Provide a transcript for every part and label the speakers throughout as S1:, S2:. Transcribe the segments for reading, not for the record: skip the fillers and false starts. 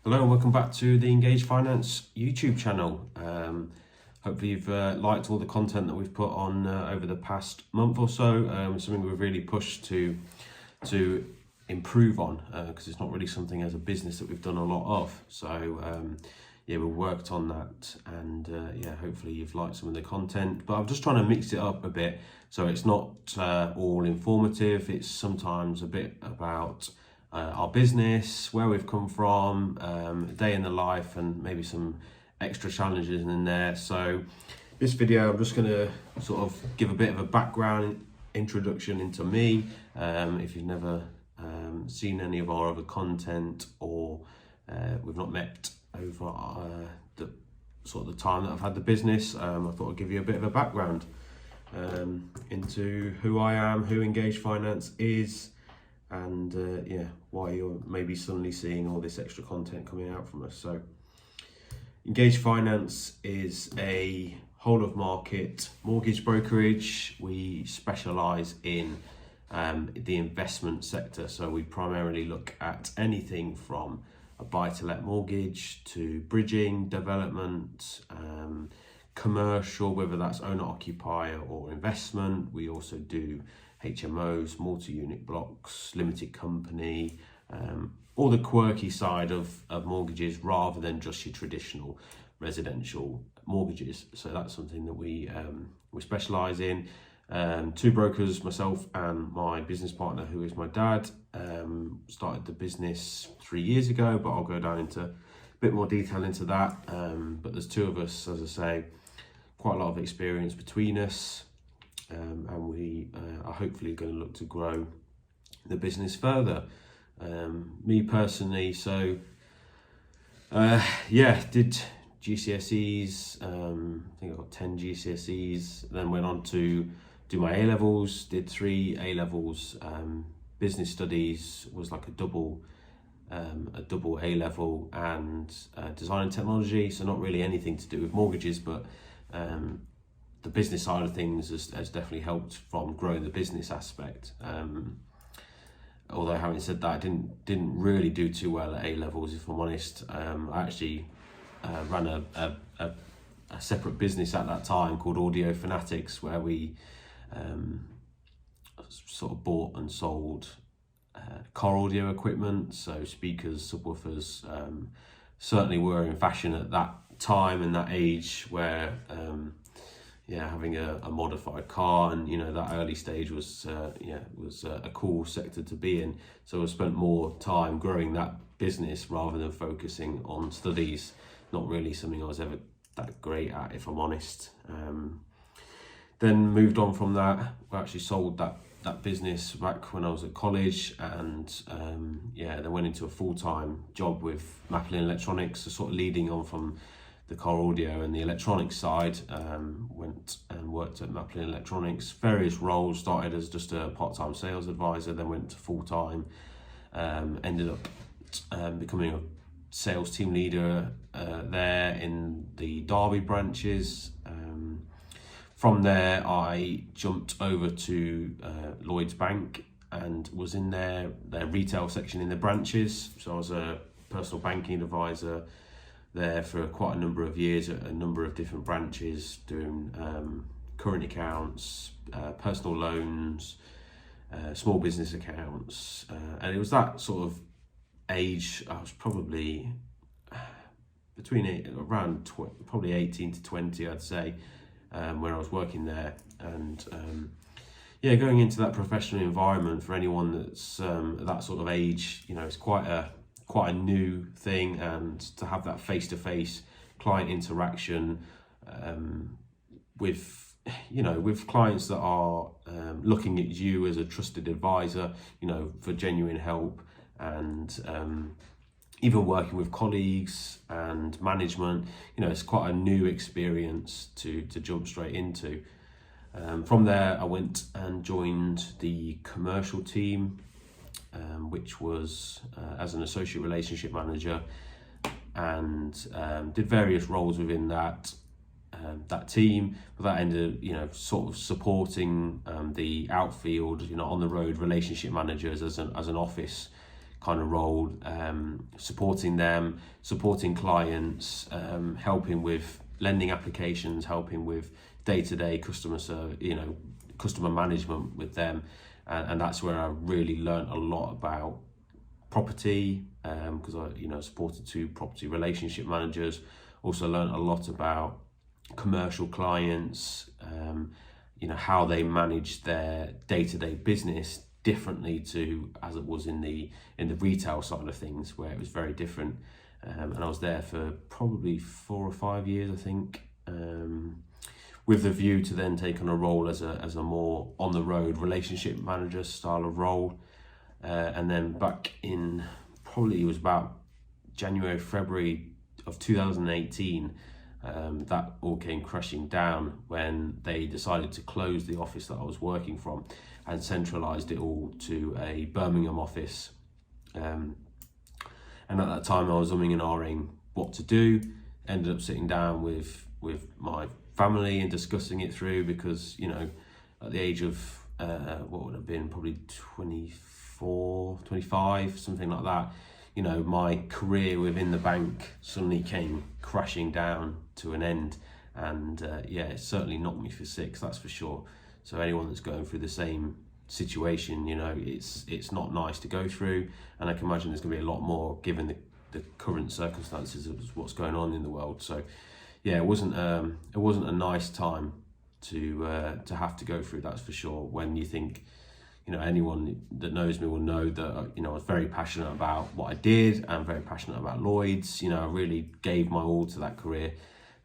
S1: Hello and welcome back to the Engage Finance YouTube channel. Hopefully you've liked all the content that we've put on over the past month or so. Something we've really pushed to improve on because it's not really something as a business that we've done a lot of. So yeah, we've worked on that, and yeah, hopefully you've liked some of the content. But I'm just trying to mix it up a bit so it's not all informative. It's sometimes a bit about our business, where we've come from, a day in the life, and maybe some extra challenges in there. So this video, I'm just going to sort of give a bit of a background introduction into me. If you've never seen any of our other content, or we've not met over the sort of the time that I've had the business, I thought I'd give you a bit of a background into who I am, who Engage Finance is, and yeah, why you're maybe suddenly seeing all this extra content coming out from us. So Engage Finance is a whole of market mortgage brokerage. We specialize in the investment sector, so we primarily look at anything from a buy-to-let mortgage to bridging, development, commercial, whether that's owner-occupier or investment. We also do HMOs, multi-unit blocks, limited company, all the quirky side of mortgages rather than just your traditional residential mortgages. So that's something that we specialise in. Two brokers, myself and my business partner, who is my dad, started the business 3 years ago, but I'll go down into a bit more detail into that. But there's two of us, as I say, quite a lot of experience between us. And we are hopefully going to look to grow the business further. Me personally, so yeah, did GCSEs, I think I got 10 GCSEs, then went on to do my A-levels, did 3 A-levels. Business studies was like a double A-level, and design and technology, so not really anything to do with mortgages, but the business side of things has definitely helped from growing the business aspect. Although having said that, I didn't really do too well at A-levels, if I'm honest. I actually ran a separate business at that time called Audio Fanatics, where we sort of bought and sold car audio equipment, so speakers, subwoofers. Certainly were in fashion at that time and that age, where yeah, having a modified car, and you know, that early stage was a cool sector to be in. So I spent more time growing that business rather than focusing on studies. Not really something I was ever that great at, if I'm honest. Then moved on from that. I actually sold that business back when I was at college, and yeah, then went into a full-time job with Maplin Electronics, so sort of leading on from the car audio and the electronics side. Went and worked at Maplin Electronics, various roles. Started as just a part-time sales advisor, then went to full-time. Ended up becoming a sales team leader there in the Derby branches. From there, I jumped over to Lloyds Bank and was in their retail section in the branches. So I was a personal banking advisor there for quite a number of years at a number of different branches, doing current accounts, personal loans, small business accounts. And it was that sort of age, I was probably around probably 18 to 20, I'd say, when I was working there. And yeah, going into that professional environment, for anyone that's that sort of age, you know, it's quite a new thing, and to have that face-to-face client interaction with clients that are looking at you as a trusted advisor, you know, for genuine help, and even working with colleagues and management, you know, it's quite a new experience to jump straight into. From there, I went and joined the commercial team, which was as an associate relationship manager, and did various roles within that team. But that ended, you know, sort of supporting the outfield, you know, on the road relationship managers as an office kind of role, supporting them, supporting clients, helping with lending applications, helping with day-to-day customer service, customer management with them. And that's where I really learned a lot about property, because I supported 2 property relationship managers. Also learned a lot about commercial clients, how they manage their day-to-day business differently to as it was in the retail side of things, where it was very different. And I was there for probably 4 or 5 years, I think, with the view to then take on a role as a more on the road relationship manager style of role. And then back in, probably it was about January, February of 2018, that all came crashing down when they decided to close the office that I was working from and centralised it all to a Birmingham office. And at that time I was umming and ahhing what to do. Ended up sitting down with my family and discussing it through, because at the age of what would have been probably 24, 25, something like that, my career within the bank suddenly came crashing down to an end. And it certainly knocked me for 6, that's for sure. So anyone that's going through the same situation, it's not nice to go through, and I can imagine there's going to be a lot more given the current circumstances of what's going on in the world. So it wasn't a nice time to have to go through, that's for sure. When you think, anyone that knows me will know that I was very passionate about what I did, and very passionate about Lloyd's. I really gave my all to that career,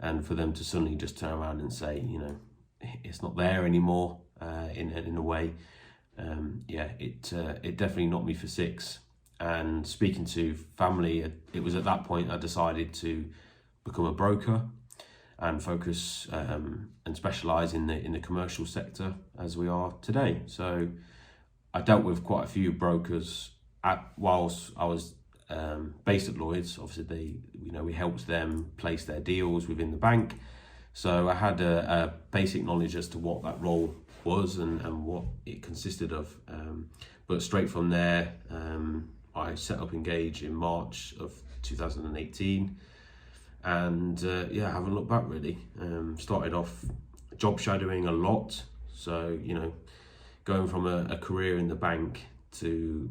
S1: and for them to suddenly just turn around and say, it's not there anymore, in a way, it definitely knocked me for 6. And speaking to family, it was at that point I decided to become a broker and focus and specialise in the commercial sector as we are today. So I dealt with quite a few brokers whilst I was based at Lloyd's. Obviously, we helped them place their deals within the bank. So I had a basic knowledge as to what that role was and what it consisted of. But straight from there, I set up Engage in March of 2018. And I haven't looked back really. Started off job shadowing a lot. So, going from a career in the bank to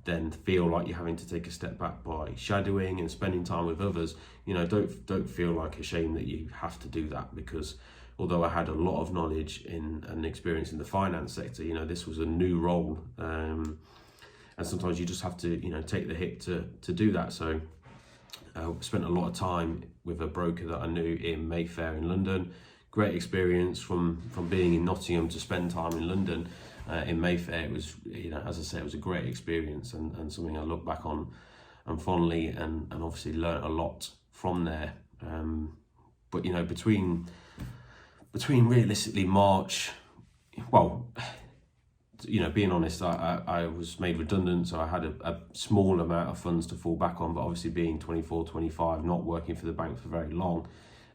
S1: then feel like you're having to take a step back by shadowing and spending time with others, don't feel like a shame that you have to do that, because although I had a lot of knowledge and experience in the finance sector, this was a new role, and sometimes you just have to take the hit to do that. So I spent a lot of time with a broker that I knew in Mayfair in London. Great experience from being in Nottingham to spend time in London. In Mayfair, it was, as I say, it was a great experience and something I look back on and fondly, and obviously learnt a lot from there. But between realistically March, being honest, I was made redundant, so I had a small amount of funds to fall back on. But obviously, being 24, 25, not working for the bank for very long,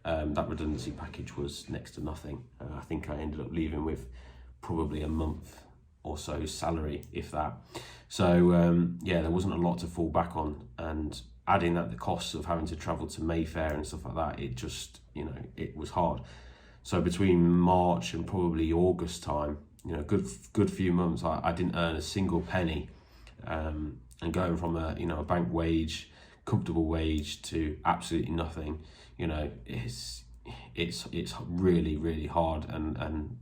S1: that redundancy package was next to nothing. I think I ended up leaving with probably a month or so salary, if that. So there wasn't a lot to fall back on, and adding that the costs of having to travel to Mayfair and stuff like that, it just it was hard. So between March and probably August time, good few months, I didn't earn a single penny, and going from a bank wage, comfortable wage, to absolutely nothing, it's really, really hard, and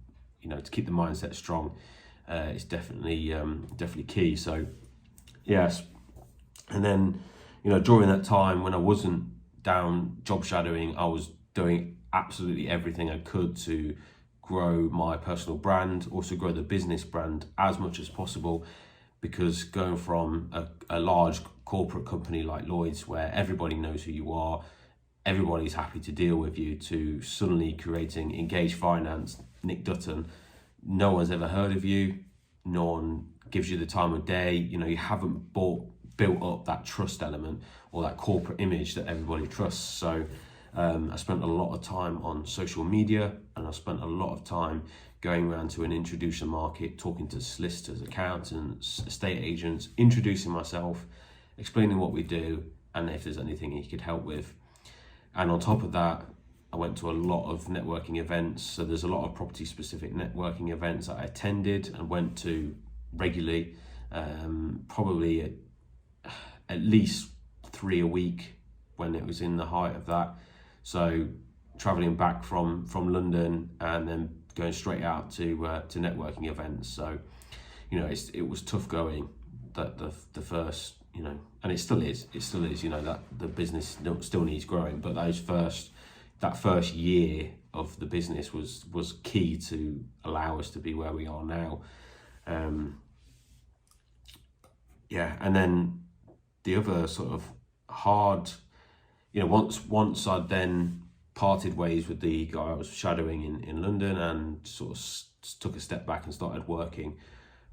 S1: to keep the mindset strong, it's definitely key. So yes, and then during that time when I wasn't down job shadowing, I was doing absolutely everything I could to grow my personal brand, also grow the business brand as much as possible, because going from a large corporate company like Lloyd's, where everybody knows who you are, everybody's happy to deal with you, to suddenly creating Engage Finance, Nick Dutton, no one's ever heard of you, no one gives you the time of day, you haven't built up that trust element or that corporate image that everybody trusts. So I spent a lot of time on social media, and I spent a lot of time going around to an introducer market, talking to solicitors, accountants, estate agents, introducing myself, explaining what we do, and if there's anything he could help with. And on top of that, I went to a lot of networking events. So there's a lot of property specific networking events that I attended and went to regularly, probably at least 3 a week when it was in the height of that. So traveling back from London and then going straight out to networking events. So, you know, it was tough going that the first, you know, and it still is, you know, that the business still needs growing, but that first year of the business was key to allow us to be where we are now. And then the other sort of hard, you know, once I'd then parted ways with the guy I was shadowing in London and sort of took a step back and started working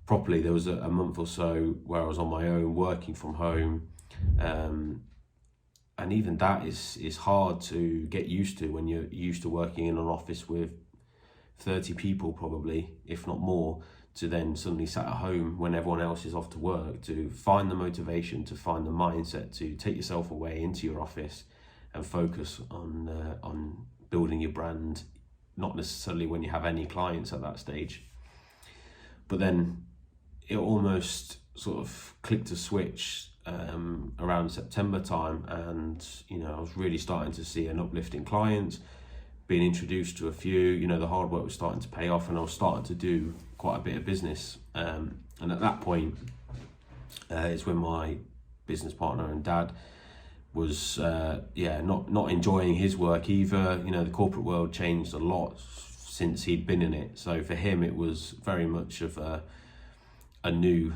S1: properly, there was a month or so where I was on my own working from home, and even that is hard to get used to when you're used to working in an office with 30 people probably, if not more, to then suddenly sat at home when everyone else is off to work, to find the motivation, to find the mindset, to take yourself away into your office and focus on building your brand, not necessarily when you have any clients at that stage. But then it almost sort of clicked a switch around September time, and you know, I was really starting to see an uplift in clients, being introduced to a few, you know, the hard work was starting to pay off, and I was starting to do quite a bit of business. And at that point is when my business partner and dad was not enjoying his work either. You know, the corporate world changed a lot since he'd been in it, so for him it was very much of a new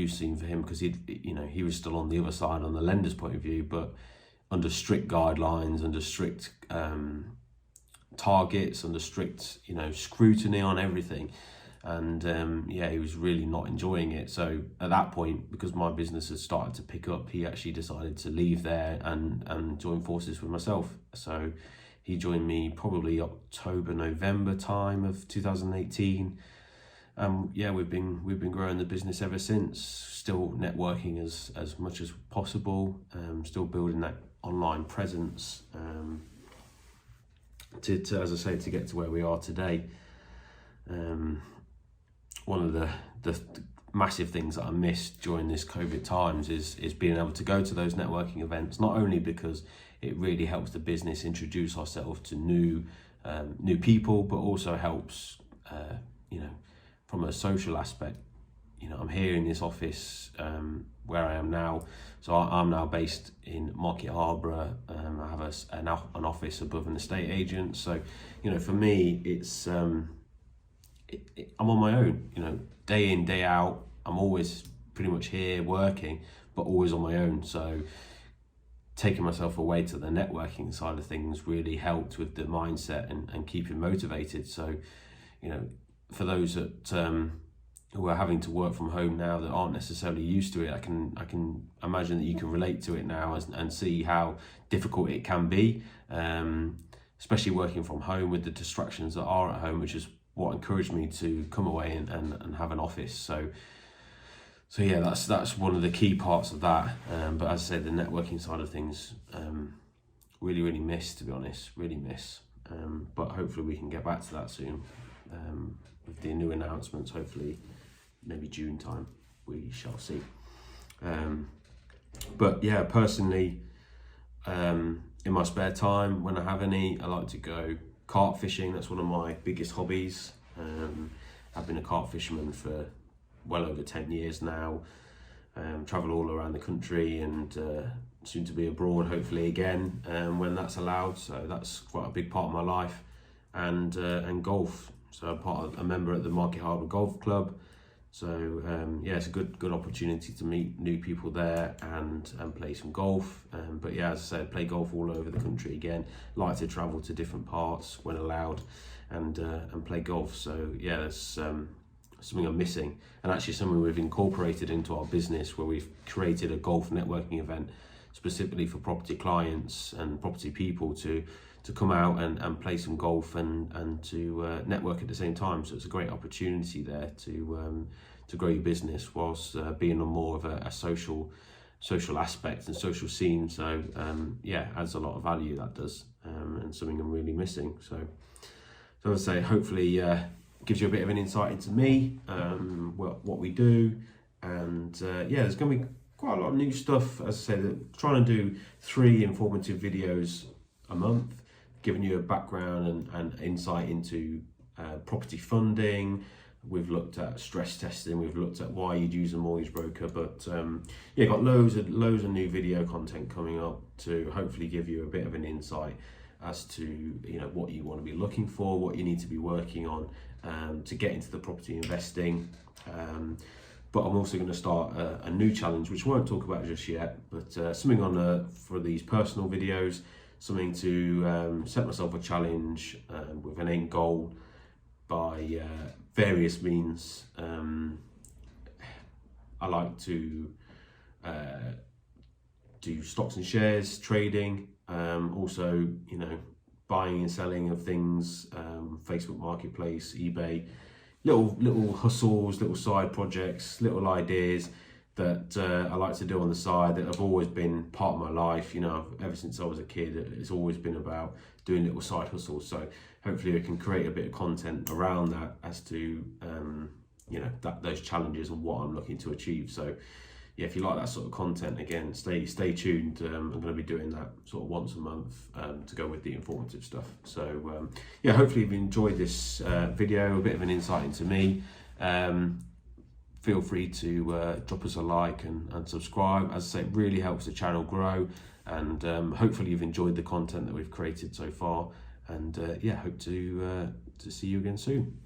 S1: scene for him, because he was still on the other side, on the lender's point of view, but under strict guidelines, under strict targets, under strict scrutiny on everything. And he was really not enjoying it. So at that point, because my business had started to pick up, he actually decided to leave there and join forces with myself. So he joined me probably October, November time of 2018. We've been growing the business ever since, still networking as much as possible, still building that online presence, to as I say, to get to where we are today. One of the massive things that I missed during this COVID times is being able to go to those networking events, not only because it really helps the business introduce ourselves to new people, but also helps from a social aspect. I'm here in this office where I am now, so I'm now based in Market Harbour. I have an office above an estate agent, so for me it's I'm on my own, day in, day out. I'm always pretty much here working, but always on my own. So taking myself away to the networking side of things really helped with the mindset and keeping motivated. So, for those that who are having to work from home now, that aren't necessarily used to it, I can imagine that you can relate to it now and see how difficult it can be, especially working from home with the distractions that are at home, which is what encouraged me to come away and have an office. So that's one of the key parts of that. But as I said, the networking side of things, really miss, to be honest, really miss. But hopefully we can get back to that soon, with the new announcements. Hopefully, maybe June time, we shall see. But yeah, personally, in my spare time, when I have any, I like to go carp fishing. That's one of my biggest hobbies. I've been a carp fisherman for well over 10 years now. Travel all around the country and soon to be abroad, hopefully again, when that's allowed. So that's quite a big part of my life. And golf. So I'm a member at the Market Harbour Golf Club. So it's a good opportunity to meet new people there and play some golf. But yeah, as I said, play golf all over the country again. Like to travel to different parts when allowed, and play golf. So yeah, that's something I'm missing, and actually something we've incorporated into our business, where we've created a golf networking event. specifically for property clients and property people to come out and play some golf and to network at the same time. So it's a great opportunity there to grow your business whilst being on more of a social aspect and social scene. So yeah, adds a lot of value, that does, and something I'm really missing. So as I say, hopefully gives you a bit of an insight into me, what we do, and yeah, there's going to be quite a lot of new stuff. As I said, trying to do 3 informative videos a month, giving you a background and insight into property funding. We've looked at stress testing, we've looked at why you'd use a mortgage broker, but yeah, got loads of new video content coming up to hopefully give you a bit of an insight as to, you know, what you want to be looking for, what you need to be working on to get into the property investing. But I'm also going to start a new challenge, which I won't talk about just yet, but something on for these personal videos, something to set myself a challenge with an end goal by various means. I like to do stocks and shares trading, also, you know, buying and selling of things, Facebook Marketplace, eBay, little hustles, little side projects, little ideas that I like to do on the side that have always been part of my life. You know, ever since I was a kid, it's always been about doing little side hustles. So hopefully I can create a bit of content around that as to, you know, those challenges and what I'm looking to achieve. So yeah, if you like that sort of content, again, stay tuned. I'm going to be doing that sort of once a month to go with the informative stuff. So yeah, hopefully you've enjoyed this video, a bit of an insight into me. Feel free to drop us a like and subscribe. As I say, it really helps the channel grow, and hopefully you've enjoyed the content that we've created so far. And yeah, hope to see you again soon.